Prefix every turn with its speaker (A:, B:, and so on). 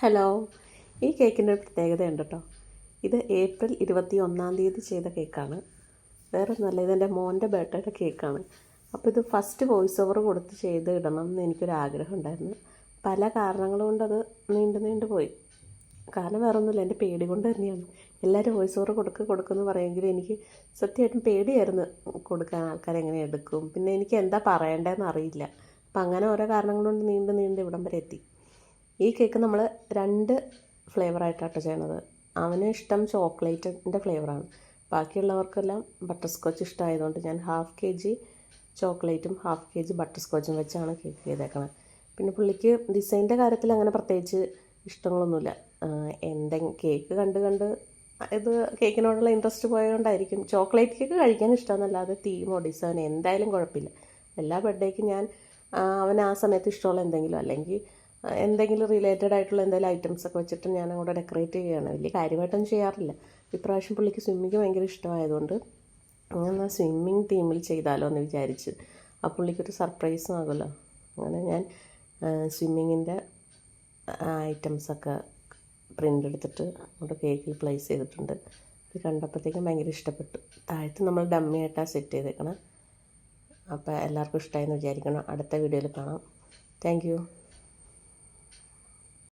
A: Hello, ഈ കേക്കിൻ്റെ ഒരു പ്രത്യേകതയുണ്ട് കേട്ടോ. ഇത് ഏപ്രിൽ 21 ചെയ്ത കേക്കാണ്. വേറെ ഒന്നുമല്ല, ഇതെൻ്റെ മോൻ്റെ ബർത്ത്ഡേയുടെ കേക്കാണ്. അപ്പോൾ ഇത് ഫസ്റ്റ് വോയിസ് ഓവർ കൊടുത്ത് ചെയ്ത് ഇടണം എന്ന് എനിക്കൊരാഗ്രഹം ഉണ്ടായിരുന്നു. പല കാരണങ്ങൾ കൊണ്ടത് നീണ്ടു പോയി. കാരണം വേറെ ഒന്നുമില്ല, എൻ്റെ പേടി കൊണ്ട് തന്നെയാണ്. എല്ലാവരും വോയിസ് ഓവർ കൊടുക്കുമെന്ന് പറയുമെങ്കിലും എനിക്ക് സത്യമായിട്ടും പേടിയായിരുന്നു കൊടുക്കാൻ. ആൾക്കാരെങ്ങനെ എടുക്കും, പിന്നെ എനിക്ക് എന്താ പറയേണ്ടതെന്ന് അറിയില്ല. അപ്പം അങ്ങനെ ഓരോ കാരണങ്ങൾ കൊണ്ട് നീണ്ട് ഇവിടം വരെ എത്തി. ഈ കേക്ക് നമ്മൾ 2 ഫ്ലേവറായിട്ടാണ് ചെയ്യണത്. അവന് ഇഷ്ടം ചോക്ലേറ്റിൻ്റെ ഫ്ലേവറാണ്. ബാക്കിയുള്ളവർക്കെല്ലാം ബട്ടർ സ്കോച്ച് ഇഷ്ടമായതുകൊണ്ട് ഞാൻ 1/2 kg ചോക്ലേറ്റും 1/2 kg ബട്ടർ സ്കോച്ചും വെച്ചാണ് കേക്ക് ചെയ്തേക്കണത്. പിന്നെ പുള്ളിക്ക് ഡിസൈനിൻ്റെ കാര്യത്തിൽ അങ്ങനെ പ്രത്യേകിച്ച് ഇഷ്ടങ്ങളൊന്നുമില്ല. കേക്ക് കണ്ട് ഇത് കേക്കിനോടുള്ള ഇൻട്രസ്റ്റ് പോയതുകൊണ്ടായിരിക്കും. ചോക്ലേറ്റ് കേക്ക് കഴിക്കാൻ ഇഷ്ടമെന്നല്ലാതെ തീമോ ഡിസൈനോ എന്തായാലും കുഴപ്പമില്ല. എല്ലാ ബർത്ത്ഡേക്കും ഞാൻ അവന് ആ സമയത്ത് ഇഷ്ടമുള്ള എന്തെങ്കിലും, അല്ലെങ്കിൽ എന്തെങ്കിലും റിലേറ്റഡ് ആയിട്ടുള്ള എന്തെങ്കിലും ഐറ്റംസൊക്കെ വെച്ചിട്ട് ഞാൻ അങ്ങോട്ട് ഡെക്കറേറ്റ് ചെയ്യുകയാണ്. വലിയ കാര്യമായിട്ടൊന്നും ചെയ്യാറില്ല. ഇപ്രാവശ്യം പുള്ളിക്ക് സ്വിമ്മിങ് ഭയങ്കര ഇഷ്ടമായതുകൊണ്ട് അങ്ങനെ സ്വിമ്മിങ് തീമിൽ ചെയ്താലോ എന്ന് വിചാരിച്ച്. ആ പുള്ളിക്കൊരു സർപ്രൈസും ആകുമല്ലോ. അങ്ങനെ ഞാൻ സ്വിമ്മിങ്ങിൻ്റെ ഐറ്റംസൊക്കെ പ്രിൻ്റ് എടുത്തിട്ട് അങ്ങോട്ട് കേക്കിൽ പ്ലേസ് ചെയ്തിട്ടുണ്ട്. ഇത് കണ്ടപ്പോഴത്തേക്കും ഭയങ്കര ഇഷ്ടപ്പെട്ടു. താഴത്ത് നമ്മൾ ഡമ്മി ആയിട്ടാണ് സെറ്റ് ചെയ്തേക്കണം. അപ്പോൾ എല്ലാവർക്കും ഇഷ്ടമായെന്ന് വിചാരിക്കണം. അടുത്ത വീഡിയോയിൽ കാണാം. Thank you.